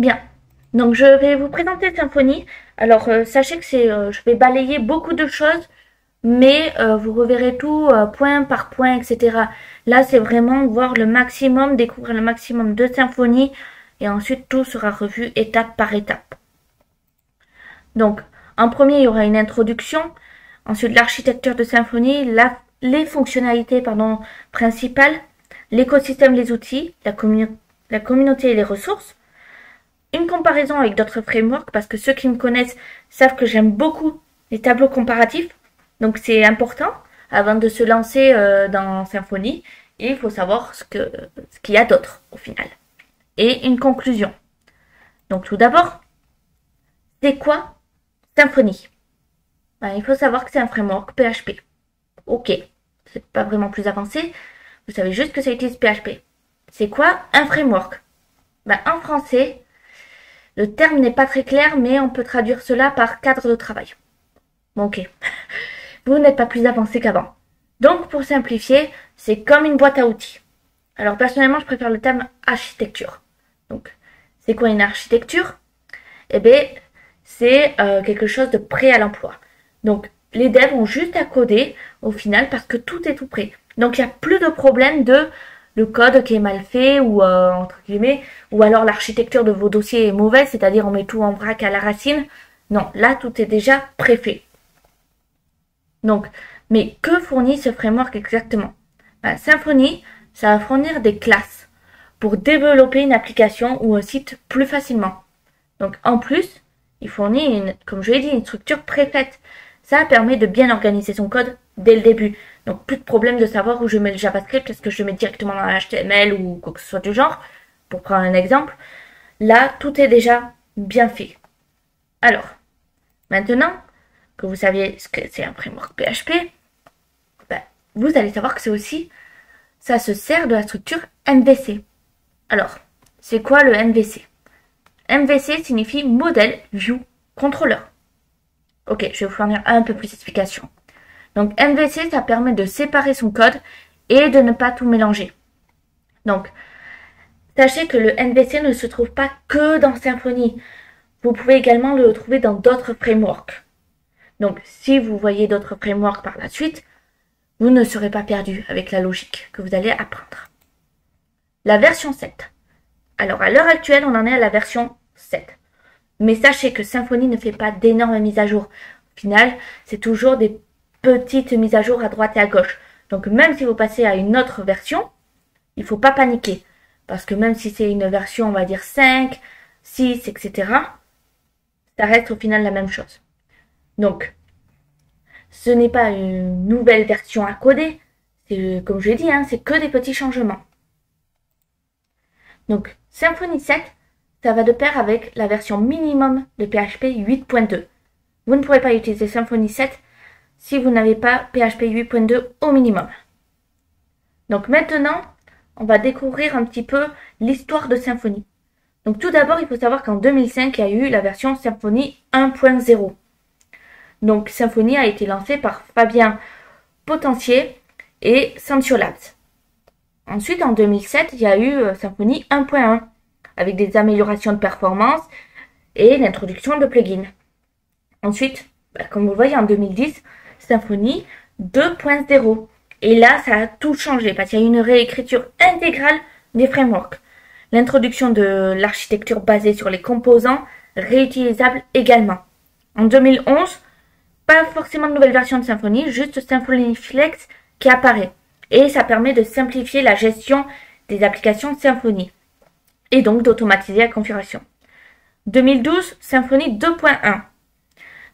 Bien. Donc, je vais vous présenter Symfony. Alors, sachez que je vais balayer beaucoup de choses, mais vous reverrez tout point par point, etc. Là, c'est vraiment voir le maximum, découvrir le maximum de Symfony, et ensuite tout sera revu étape par étape. Donc, en premier, il y aura une introduction, ensuite l'architecture de Symfony, les fonctionnalités principales, l'écosystème, les outils, la communauté et les ressources, une comparaison avec d'autres frameworks, parce que ceux qui me connaissent savent que j'aime beaucoup les tableaux comparatifs, donc c'est important avant de se lancer dans Symfony, et il faut savoir ce qu'il y a d'autre au final. Et une conclusion. Donc tout d'abord, c'est quoi Symfony? Il faut savoir que c'est un framework PHP. Ok, c'est pas vraiment plus avancé, vous savez juste que ça utilise PHP. C'est quoi un framework? En français, le terme n'est pas très clair, mais on peut traduire cela par cadre de travail. Bon, ok. Vous n'êtes pas plus avancé qu'avant. Donc, pour simplifier, c'est comme une boîte à outils. Alors, personnellement, je préfère le terme architecture. Donc, c'est quoi une architecture? Eh bien, c'est quelque chose de prêt à l'emploi. Donc, les devs ont juste à coder au final parce que tout est tout prêt. Donc, il n'y a plus de problème de le code qui est mal fait ou entre guillemets, ou alors l'architecture de vos dossiers est mauvaise, c'est-à-dire on met tout en vrac à la racine. Non, là tout est déjà préfait. Donc, mais que fournit ce framework exactement? Symfony, ça va fournir des classes pour développer une application ou un site plus facilement. Donc en plus, il fournit comme je l'ai dit, une structure préfaite. Ça permet de bien organiser son code dès le début. Donc plus de problème de savoir où je mets le JavaScript, est-ce que je le mets directement dans l'HTML ou quoi que ce soit du genre, pour prendre un exemple. Là, tout est déjà bien fait. Alors, maintenant que vous saviez ce que c'est un framework PHP, vous allez savoir que ça se sert de la structure MVC. Alors, c'est quoi le MVC? MVC signifie Model View Controller. Ok, je vais vous fournir un peu plus d'explications. Donc MVC, ça permet de séparer son code et de ne pas tout mélanger. Donc, sachez que le MVC ne se trouve pas que dans Symfony. Vous pouvez également le trouver dans d'autres frameworks. Donc, si vous voyez d'autres frameworks par la suite, vous ne serez pas perdu avec la logique que vous allez apprendre. La version 7. Alors, à l'heure actuelle, on en est à la version 7. Mais sachez que Symfony ne fait pas d'énormes mises à jour. Au final, c'est toujours des petites mises à jour à droite et à gauche. Donc même si vous passez à une autre version, il ne faut pas paniquer. Parce que même si c'est une version, on va dire 5, 6, etc., ça reste au final la même chose. Donc, ce n'est pas une nouvelle version à coder. Comme je l'ai dit, c'est que des petits changements. Donc, Symfony 7, ça va de pair avec la version minimum de PHP 8.2. Vous ne pourrez pas utiliser Symfony 7 si vous n'avez pas PHP 8.2 au minimum. Donc maintenant, on va découvrir un petit peu l'histoire de Symfony. Donc tout d'abord, il faut savoir qu'en 2005, il y a eu la version Symfony 1.0. Donc Symfony a été lancé par Fabien Potentier et Santio Labs. Ensuite, en 2007, il y a eu Symfony 1.1 avec des améliorations de performance et l'introduction de plugins. Ensuite, comme vous voyez, en 2010, Symfony 2.0. Et là, ça a tout changé parce qu'il y a eu une réécriture intégrale des frameworks. L'introduction de l'architecture basée sur les composants réutilisables également. En 2011, pas forcément de nouvelle version de Symfony, juste Symfony Flex qui apparaît. Et ça permet de simplifier la gestion des applications Symfony et donc d'automatiser la configuration. 2012, Symfony 2.1.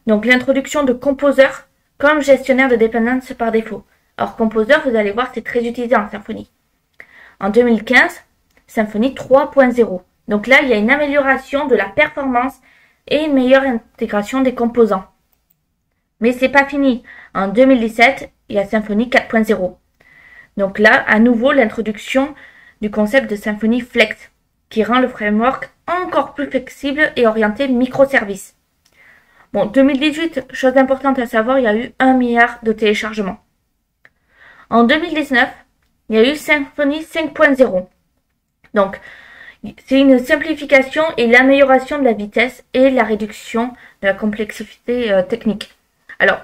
Donc l'introduction de Composer comme gestionnaire de dépendances par défaut. Alors Composer, vous allez voir, c'est très utilisé en Symfony. En 2015, Symfony 3.0. Donc là, il y a une amélioration de la performance et une meilleure intégration des composants. Mais c'est pas fini. En 2017, il y a Symfony 4.0. Donc là, à nouveau, l'introduction du concept de Symfony Flex, qui rend le framework encore plus flexible et orienté microservices. Bon, 2018, chose importante à savoir, il y a eu 1 milliard de téléchargements. En 2019, il y a eu Symfony 5.0. Donc, C'est une simplification et l'amélioration de la vitesse et la réduction de la complexité technique. Alors,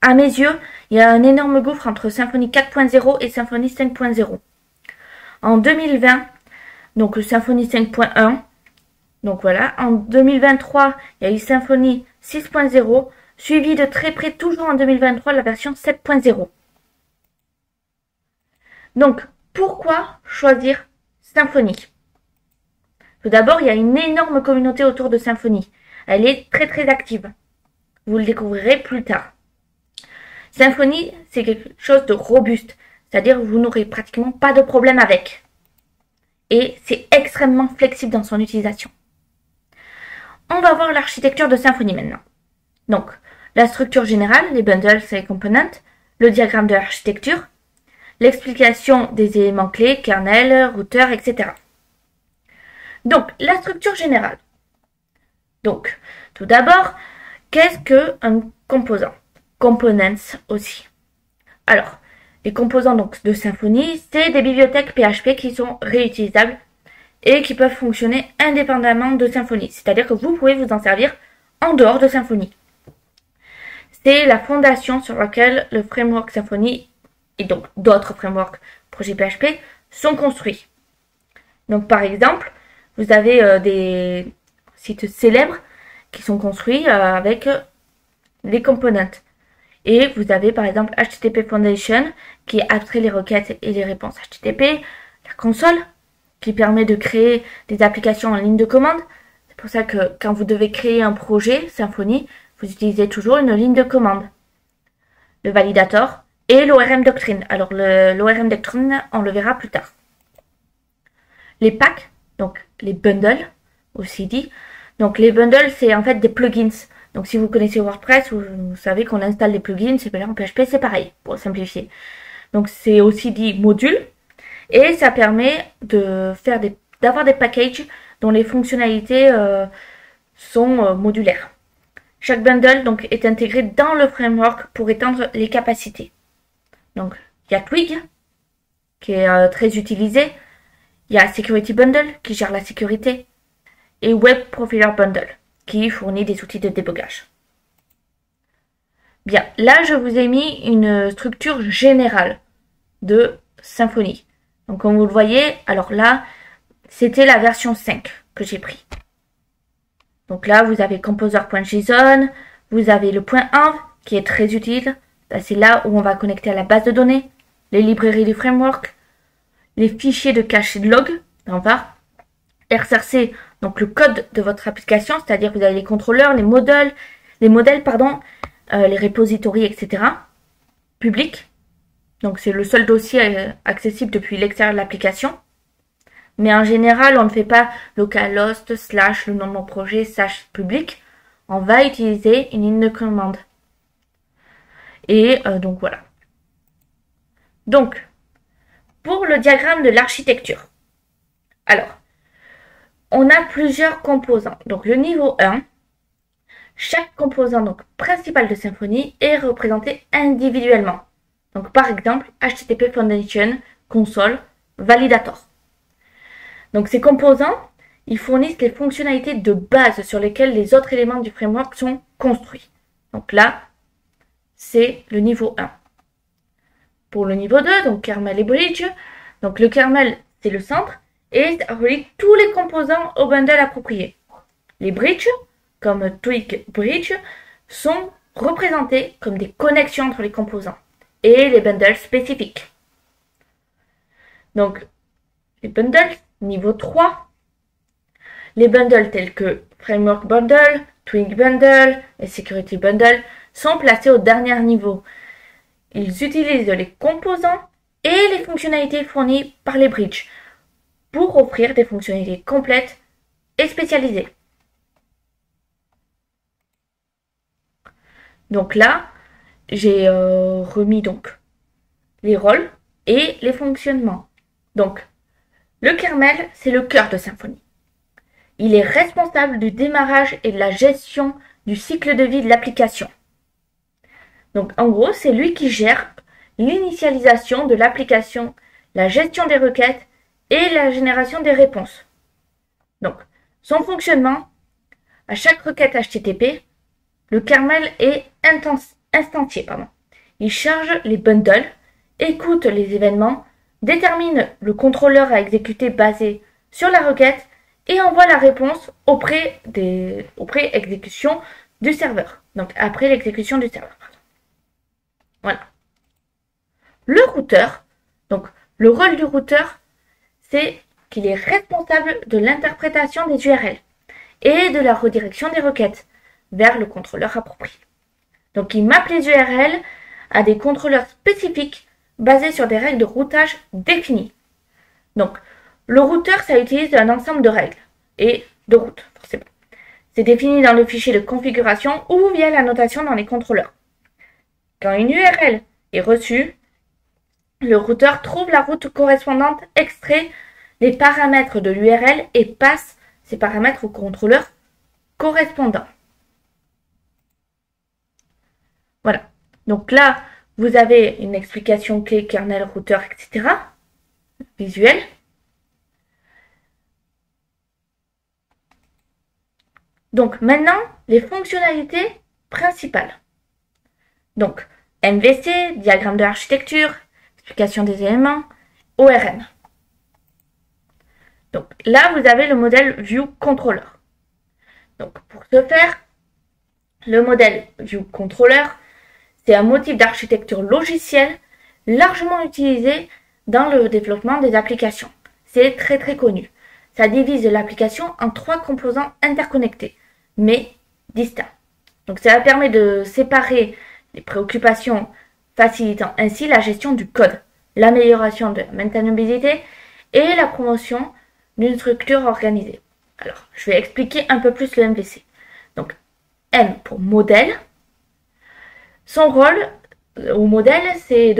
à mes yeux, il y a un énorme gouffre entre Symfony 4.0 et Symfony 5.0. En 2020, donc le Symfony 5.1, donc voilà, en 2023, il y a eu Symfony 6.0, suivi de très près toujours en 2023 la version 7.0. Donc, pourquoi choisir Symfony? Tout d'abord, il y a une énorme communauté autour de Symfony. Elle est très très active. Vous le découvrirez plus tard. Symfony, c'est quelque chose de robuste, c'est-à-dire que vous n'aurez pratiquement pas de problème avec. Et c'est extrêmement flexible dans son utilisation. On va voir l'architecture de Symfony maintenant. Donc, la structure générale, les bundles et les components, le diagramme de l'architecture, l'explication des éléments clés, kernel, routeur, etc. Donc, la structure générale. Donc, tout d'abord, qu'est-ce qu'un composant? Components aussi. Alors, les composants donc, de Symfony, c'est des bibliothèques PHP qui sont réutilisables et qui peuvent fonctionner indépendamment de Symfony. C'est-à-dire que vous pouvez vous en servir en dehors de Symfony. C'est la fondation sur laquelle le framework Symfony et donc d'autres frameworks projets PHP sont construits. Donc par exemple, vous avez des sites célèbres qui sont construits avec les components. Et vous avez par exemple HTTP Foundation qui abstrait les requêtes et les réponses HTTP, la console qui permet de créer des applications en ligne de commande. C'est pour ça que quand vous devez créer un projet Symfony, vous utilisez toujours une ligne de commande. Le validator et l'ORM Doctrine. Alors l'ORM Doctrine, on le verra plus tard. Les packs, donc les bundles aussi dit. Donc les bundles, c'est en fait des plugins. Donc si vous connaissez WordPress, vous savez qu'on installe des plugins, et bien en PHP c'est pareil, pour simplifier. Donc c'est aussi dit module. Et ça permet d'avoir des packages dont les fonctionnalités sont modulaires. Chaque bundle donc, est intégré dans le framework pour étendre les capacités. Donc il y a Twig qui est très utilisé. Il y a Security Bundle qui gère la sécurité. Et Web Profiler Bundle qui fournit des outils de débogage. Bien, là je vous ai mis une structure générale de Symfony. Donc comme vous le voyez, alors là, c'était la version 5 que j'ai pris. Donc là, vous avez composer.json, vous avez le .env qui est très utile. C'est là où on va connecter à la base de données, les librairies du framework, les fichiers de cache et de log, RCRC, donc le code de votre application, c'est-à-dire que vous avez les contrôleurs, les modèles, les repositories, etc. Public. Donc c'est le seul dossier accessible depuis l'extérieur de l'application. Mais en général, on ne fait pas localhost / le nom de mon projet / public. On va utiliser une ligne de commande. Et donc voilà. Donc, pour le diagramme de l'architecture. Alors, on a plusieurs composants. Donc le niveau 1, chaque composant donc, principal de Symfony est représenté individuellement. Donc par exemple, HTTP Foundation, console, validator. Donc ces composants, ils fournissent les fonctionnalités de base sur lesquelles les autres éléments du framework sont construits. Donc là, c'est le niveau 1. Pour le niveau 2, donc kernel et bridge, donc le kernel, c'est le centre et ça relie tous les composants au bundle approprié. Les bridges, comme Twig Bridge, sont représentés comme des connexions entre les composants et les bundles spécifiques. Donc, les bundles, niveau 3, les bundles tels que Framework Bundle, Twig Bundle et Security Bundle sont placés au dernier niveau. Ils utilisent les composants et les fonctionnalités fournies par les bridges pour offrir des fonctionnalités complètes et spécialisées. Donc là, j'ai remis donc les rôles et les fonctionnements. Donc, le kernel, c'est le cœur de Symfony. Il est responsable du démarrage et de la gestion du cycle de vie de l'application. Donc, en gros, c'est lui qui gère l'initialisation de l'application, la gestion des requêtes et la génération des réponses. Donc, son fonctionnement, à chaque requête HTTP, le kernel est instancié. Il charge les bundles, écoute les événements, détermine le contrôleur à exécuter basé sur la requête et envoie la réponse après exécution du serveur. Donc après l'exécution du serveur. Voilà. Le routeur, donc le rôle du routeur, c'est qu'il est responsable de l'interprétation des URL et de la redirection des requêtes vers le contrôleur approprié. Donc il mappe les URL à des contrôleurs spécifiques basés sur des règles de routage définies. Donc le routeur, ça utilise un ensemble de règles et de routes, forcément. C'est défini dans le fichier de configuration ou via la notation dans les contrôleurs. Quand une URL est reçue, le routeur trouve la route correspondante, extrait les paramètres de l'URL et passe ces paramètres au contrôleur correspondant. Voilà. Donc là, vous avez une explication clé, kernel, routeur, etc. Visuel. Donc maintenant, les fonctionnalités principales. Donc, MVC, diagramme de l'architecture, explication des éléments, ORM. Donc là, vous avez le modèle View Controller. Donc pour ce faire, le modèle View Controller, c'est un motif d'architecture logicielle largement utilisé dans le développement des applications. C'est très connu. Ça divise l'application en 3 composants interconnectés, mais distincts. Donc ça permet de séparer les préoccupations, facilitant ainsi la gestion du code, l'amélioration de la maintenabilité et la promotion d'une structure organisée. Alors, je vais expliquer un peu plus le MVC. Donc, M pour modèle. Son rôle au modèle, c'est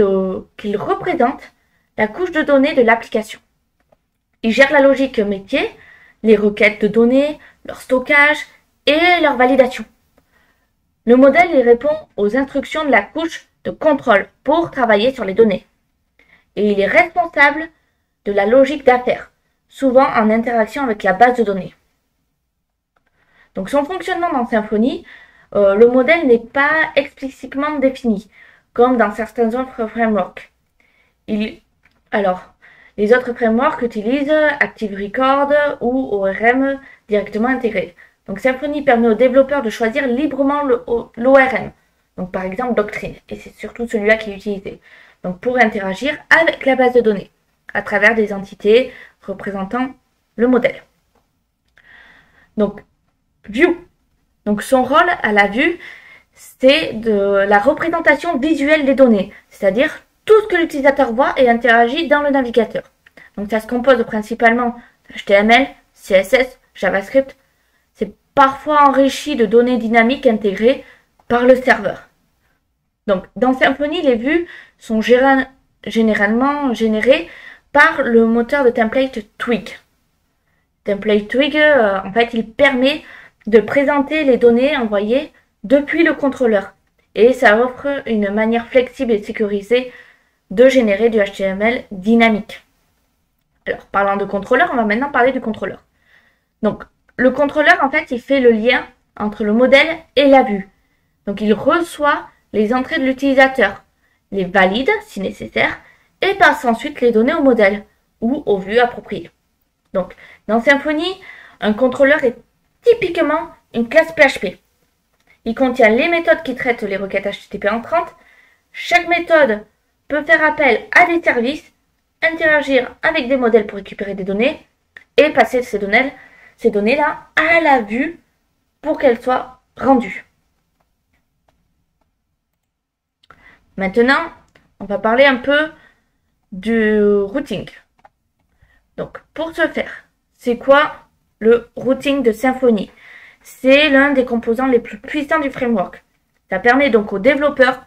qu'il représente la couche de données de l'application. Il gère la logique métier, les requêtes de données, leur stockage et leur validation. Le modèle il répond aux instructions de la couche de contrôle pour travailler sur les données. Et il est responsable de la logique d'affaires, souvent en interaction avec la base de données. Donc son fonctionnement dans Symfony, le modèle n'est pas explicitement défini, comme dans certains autres frameworks. Alors, les autres frameworks utilisent Active Record ou ORM directement intégrés. Donc Symfony permet aux développeurs de choisir librement l'ORM, donc par exemple Doctrine, et c'est surtout celui-là qui est utilisé, donc pour interagir avec la base de données, à travers des entités représentant le modèle. Donc, View. Donc son rôle à la vue, c'est de la représentation visuelle des données, c'est-à-dire tout ce que l'utilisateur voit et interagit dans le navigateur. Donc ça se compose principalement d'HTML, CSS, JavaScript. C'est parfois enrichi de données dynamiques intégrées par le serveur. Donc dans Symfony, les vues sont généralement générées par le moteur de template Twig. Template Twig, en fait, il permet de présenter les données envoyées depuis le contrôleur. Et ça offre une manière flexible et sécurisée de générer du HTML dynamique. Alors, parlant de contrôleur, on va maintenant parler du contrôleur. Donc, le contrôleur, en fait, il fait le lien entre le modèle et la vue. Donc, il reçoit les entrées de l'utilisateur, les valide si nécessaire, et passe ensuite les données au modèle ou aux vues appropriées. Donc, dans Symfony, un contrôleur est typiquement une classe PHP. Il contient les méthodes qui traitent les requêtes HTTP entrantes. Chaque méthode peut faire appel à des services, interagir avec des modèles pour récupérer des données et passer ces données-là à la vue pour qu'elles soient rendues. Maintenant, on va parler un peu du routing. Donc, pour ce faire, c'est quoi le routing de Symfony? C'est l'un des composants les plus puissants du framework. Ça permet donc aux développeurs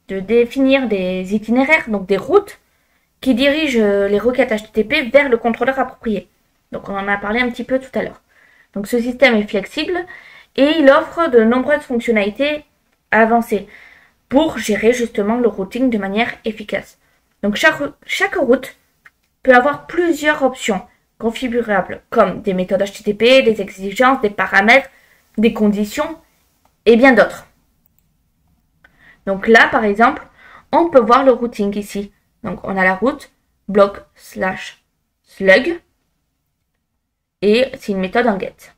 de définir des itinéraires, donc des routes, qui dirigent les requêtes HTTP vers le contrôleur approprié. Donc on en a parlé un petit peu tout à l'heure. Donc ce système est flexible et il offre de nombreuses fonctionnalités avancées pour gérer justement le routing de manière efficace. Donc chaque route peut avoir plusieurs options configurables, comme des méthodes HTTP, des exigences, des paramètres, des conditions et bien d'autres. Donc là, par exemple, on peut voir le routing ici. Donc on a la route block/slug et c'est une méthode en get.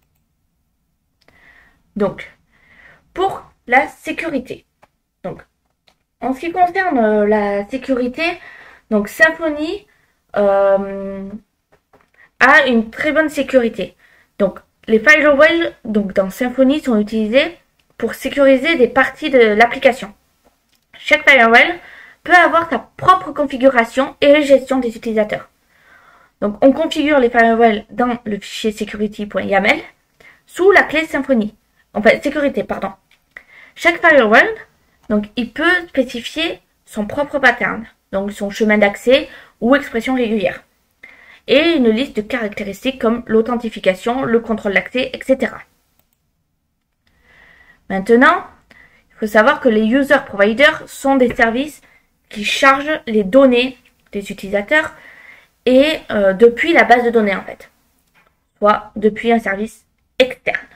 Donc, pour la sécurité. Donc, en ce qui concerne la sécurité, donc Symfony a une très bonne sécurité. Donc, les firewalls donc dans Symfony sont utilisés pour sécuriser des parties de l'application. Chaque firewall peut avoir sa propre configuration et gestion des utilisateurs. Donc, on configure les firewalls dans le fichier security.yaml sous la clé Symfony. Enfin, sécurité, pardon. Chaque firewall, donc, il peut spécifier son propre pattern, donc son chemin d'accès ou expression régulière, et une liste de caractéristiques comme l'authentification, le contrôle d'accès, etc. Maintenant, il faut savoir que les user providers sont des services qui chargent les données des utilisateurs et depuis la base de données en fait, soit depuis un service externe.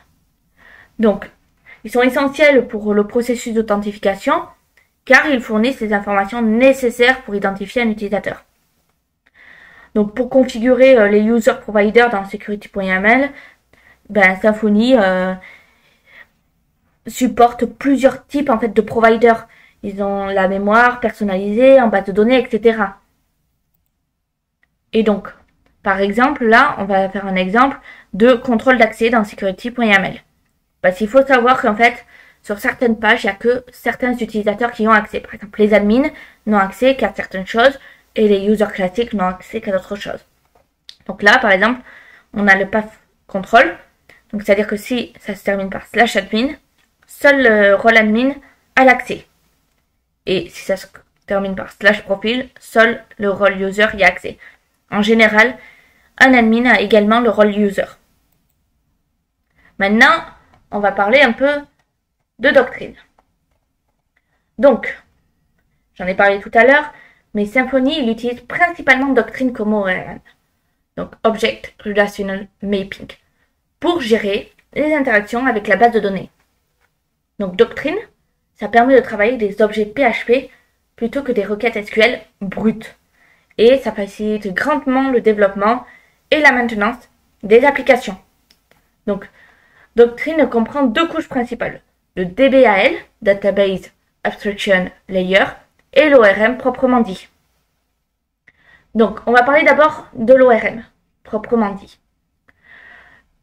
Donc, ils sont essentiels pour le processus d'authentification car ils fournissent les informations nécessaires pour identifier un utilisateur. Donc, pour configurer les user providers dans security.yaml, Symfony supporte plusieurs types en fait de providers. Ils ont la mémoire personnalisée en base de données, etc. Et donc, par exemple, là, on va faire un exemple de contrôle d'accès dans security.yaml. Parce qu'il faut savoir qu'en fait, sur certaines pages, il n'y a que certains utilisateurs qui ont accès. Par exemple, les admins n'ont accès qu'à certaines choses et les users classiques n'ont accès qu'à d'autres choses. Donc là, par exemple, on a le path control. Donc, c'est-à-dire que si ça se termine par /admin, seul le rôle admin a l'accès. Et si ça se termine par /profil, seul le rôle user y a accès. En général, un admin a également le rôle user. Maintenant, on va parler un peu de doctrine. Donc, j'en ai parlé tout à l'heure, mais Symfony, il utilise principalement doctrine comme ORM, donc Object Relational Mapping, pour gérer les interactions avec la base de données. Donc, doctrine, ça permet de travailler des objets PHP plutôt que des requêtes SQL brutes. Et ça facilite grandement le développement et la maintenance des applications. Donc, Doctrine comprend deux couches principales, le DBAL, Database Abstraction Layer, et l'ORM proprement dit. Donc, on va parler d'abord de l'ORM, proprement dit.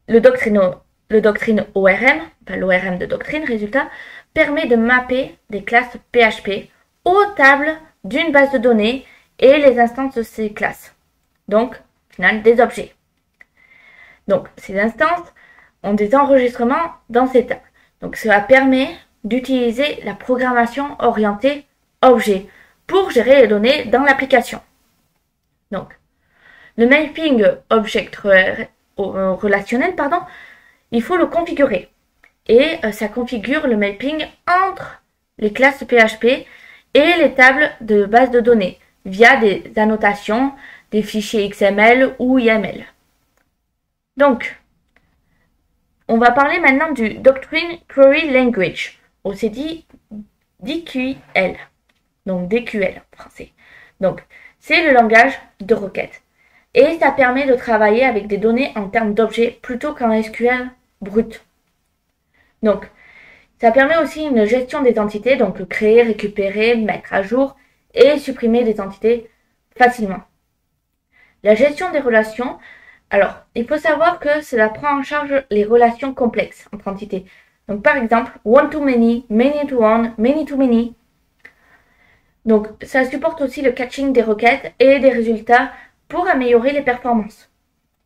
Le doctrine ORM, l'ORM de doctrine, résultat, permet de mapper des classes PHP aux tables d'une base de données et les instances de ces classes. Donc, au final, des objets. Donc, ces instances ont des enregistrements dans ces tables. Donc, cela permet d'utiliser la programmation orientée objet pour gérer les données dans l'application. Donc, le mapping object relationnel, il faut le configurer. Et ça configure le mapping entre les classes PHP et les tables de base de données via des annotations, des fichiers XML ou YAML. Donc, on va parler maintenant du Doctrine Query Language, aussi dit DQL. Donc DQL en français. Donc, c'est le langage de requête. Et ça permet de travailler avec des données en termes d'objets plutôt qu'en SQL brut. Donc, ça permet aussi une gestion des entités, donc créer, récupérer, mettre à jour et supprimer des entités facilement. La gestion des relations, alors, il faut savoir que cela prend en charge les relations complexes entre entités. Donc, par exemple, one-to-many, many-to-one, many-to-many. Donc, ça supporte aussi le catching des requêtes et des résultats pour améliorer les performances.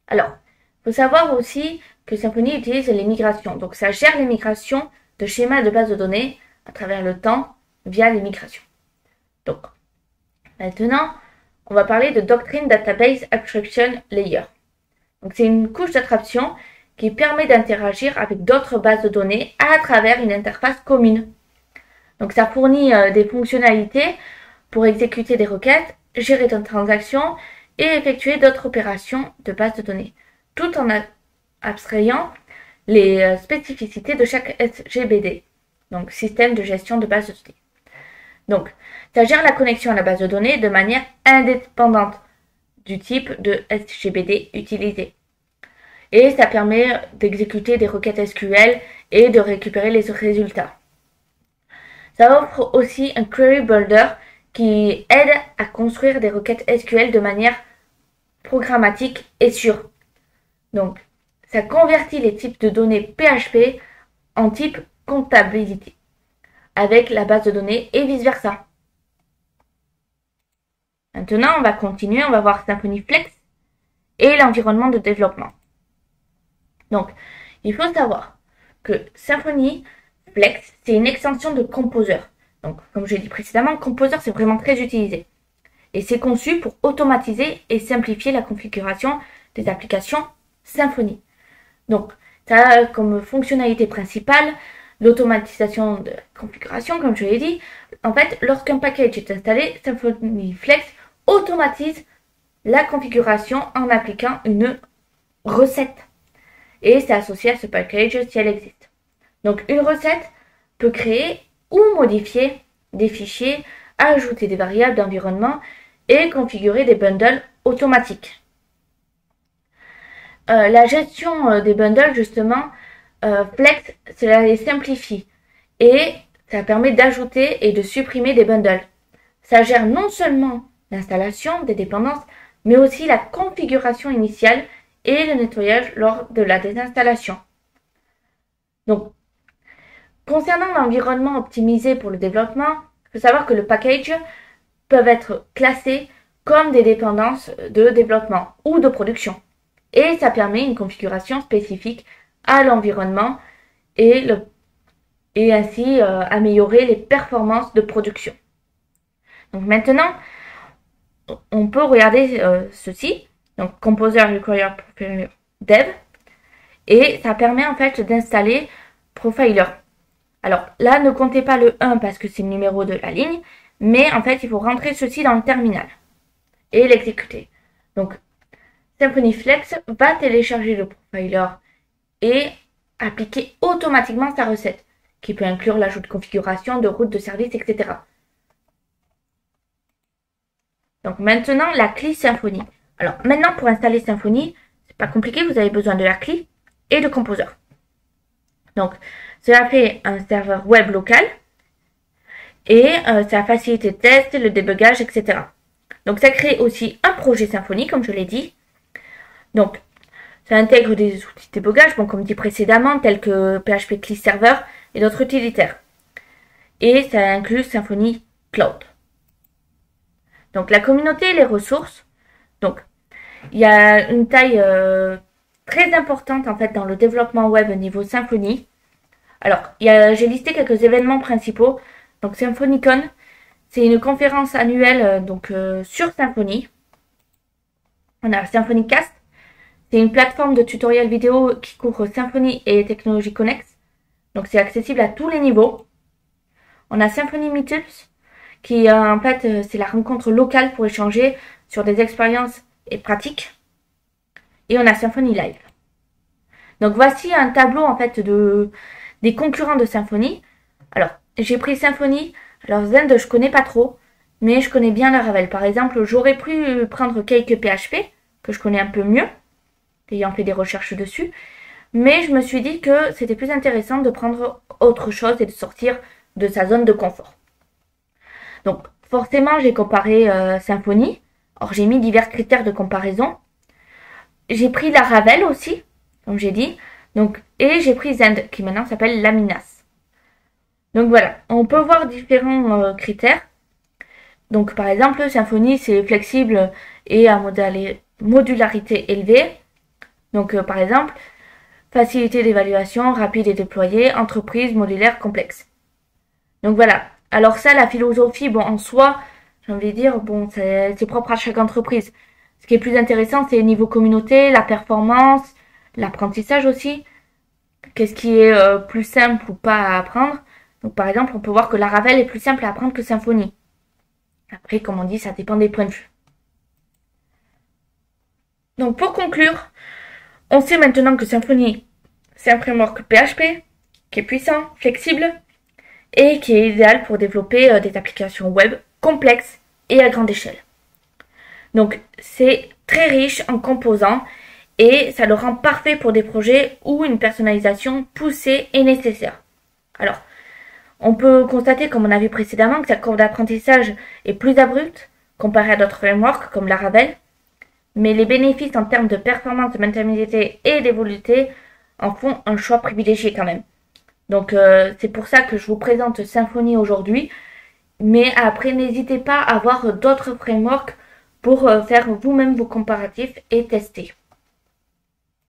Alors, il faut savoir aussi que Symfony utilise les migrations. Donc, ça gère les migrations de schémas de base de données à travers le temps via les migrations. Donc, maintenant, on va parler de Doctrine Database Abstraction Layer. Donc, c'est une couche d'abstraction qui permet d'interagir avec d'autres bases de données à travers une interface commune. Donc, ça fournit des fonctionnalités pour exécuter des requêtes, gérer des transactions et effectuer d'autres opérations de base de données, tout en abstrayant les spécificités de chaque SGBD, donc système de gestion de base de données. Donc, ça gère la connexion à la base de données de manière indépendante du type de SGBD utilisé. Et ça permet d'exécuter des requêtes SQL et de récupérer les résultats. Ça offre aussi un Query Builder qui aide à construire des requêtes SQL de manière programmatique et sûre. Donc, ça convertit les types de données PHP en type comptabilité avec la base de données et vice-versa. Maintenant, on va continuer, on va voir Symfony Flex et l'environnement de développement. Donc, il faut savoir que Symfony Flex, c'est une extension de Composer. Donc, comme je l'ai dit précédemment, Composer, c'est vraiment très utilisé. Et c'est conçu pour automatiser et simplifier la configuration des applications Symfony. Donc, ça a comme fonctionnalité principale l'automatisation de la configuration, comme je l'ai dit. En fait, lorsqu'un package est installé, Symfony Flex automatise la configuration en appliquant une recette. Et c'est associé à ce package si elle existe. Donc, une recette peut créer ou modifier des fichiers, ajouter des variables d'environnement et configurer des bundles automatiques. La gestion des bundles, justement, Flex, cela les simplifie et ça permet d'ajouter et de supprimer des bundles. Ça gère non seulement l'installation des dépendances, mais aussi la configuration initiale et le nettoyage lors de la désinstallation. Donc, concernant l'environnement optimisé pour le développement, il faut savoir que les packages peuvent être classés comme des dépendances de développement ou de production. Et ça permet une configuration spécifique à l'environnement et ainsi améliorer les performances de production. Donc maintenant, on peut regarder ceci. Donc Composer Require Profiler Dev. Et ça permet en fait d'installer Profiler. Alors là, ne comptez pas le 1 parce que c'est le numéro de la ligne. Mais en fait, il faut rentrer ceci dans le terminal et l'exécuter. Donc, Symfony Flex va télécharger le profiler et appliquer automatiquement sa recette, qui peut inclure l'ajout de configuration, de route de service, etc. Donc maintenant, la CLI Symfony. Alors maintenant, pour installer Symfony, c'est pas compliqué, vous avez besoin de la CLI et de Composer. Donc, cela fait un serveur web local et ça facilite les tests, le débugage, etc. Donc, ça crée aussi un projet Symfony, comme je l'ai dit. Donc, ça intègre des outils de débugage, bon, comme dit précédemment, tels que PHP CLI Server et d'autres utilitaires. Et ça inclut Symfony Cloud. Donc, la communauté et les ressources. Donc, il y a une taille très importante, en fait, dans le développement web au niveau Symfony. Alors, j'ai listé quelques événements principaux. Donc, SymfonyCon, c'est une conférence annuelle sur Symfony. On a SymfonyCast. C'est une plateforme de tutoriels vidéo qui couvre Symfony et technologies connexes. Donc, c'est accessible à tous les niveaux. On a Symfony Meetups, qui en fait, c'est la rencontre locale pour échanger sur des expériences et pratiques. Et on a Symfony Live. Donc, voici un tableau en fait des concurrents de Symfony. Alors, j'ai pris Symfony. Alors, Zend, je connais pas trop, mais je connais bien Laravel. Par exemple, j'aurais pu prendre Cake PHP, que je connais un peu mieux, ayant fait des recherches dessus. Mais je me suis dit que c'était plus intéressant de prendre autre chose et de sortir de sa zone de confort. Donc, forcément, j'ai comparé Symfony. Or, j'ai mis divers critères de comparaison. J'ai pris Laravel aussi, comme j'ai dit. Donc, et j'ai pris Zend, qui maintenant s'appelle Laminas. Donc voilà, on peut voir différents critères. Donc, par exemple, Symfony, c'est flexible et à modularité élevée. Donc, par exemple, facilité d'évaluation, rapide et déployée, entreprise, modulaire, complexe. Donc voilà. Alors ça, la philosophie, bon, en soi, j'ai envie de dire, bon, c'est propre à chaque entreprise. Ce qui est plus intéressant, c'est le niveau communauté, la performance, l'apprentissage aussi. Qu'est-ce qui est plus simple ou pas à apprendre. Donc par exemple, on peut voir que Laravel est plus simple à apprendre que Symfony. Après, comme on dit, ça dépend des points de vue. Donc pour conclure, on sait maintenant que Symfony, c'est un framework PHP qui est puissant, flexible et qui est idéal pour développer des applications web complexes et à grande échelle. Donc c'est très riche en composants et ça le rend parfait pour des projets où une personnalisation poussée est nécessaire. Alors, on peut constater, comme on a vu précédemment, que sa courbe d'apprentissage est plus abrupte comparée à d'autres frameworks comme Laravel, mais les bénéfices en termes de performance, de maintenabilité et d'évolution en font un choix privilégié quand même. Donc c'est pour ça que je vous présente Symfony aujourd'hui, mais après n'hésitez pas à voir d'autres frameworks pour faire vous-même vos comparatifs et tester.